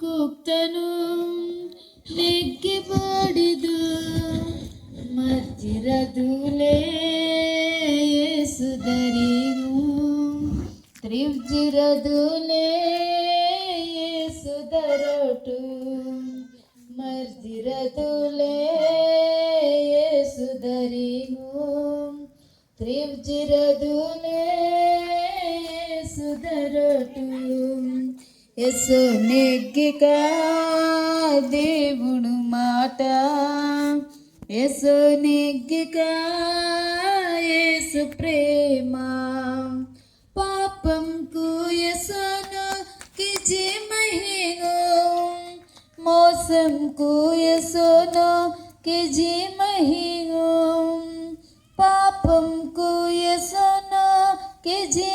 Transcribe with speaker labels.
Speaker 1: ಕೂಗ್ತನು ನೆಗ್ಗಿ ಬಾಡಿದು ಮರ್ಜಿರದುಲೇ ಸುಧರಿನು ತ್ರಿವ್ಜಿರದುಲೇ ಸುಧರಟು ಮರ್ಜಿರದುಲೇ ಸುಧರಿನು త్రివ్జిరదులే సుధరటు యేసు నెగ్గిక దేవుడు మాట యేసు నెగ్గిక యేసు ప్రేమ పాపంకు యేసును కిజి మహిను మోసంకు యేసును కిజి మహిను पापम को ये सुनो कि जी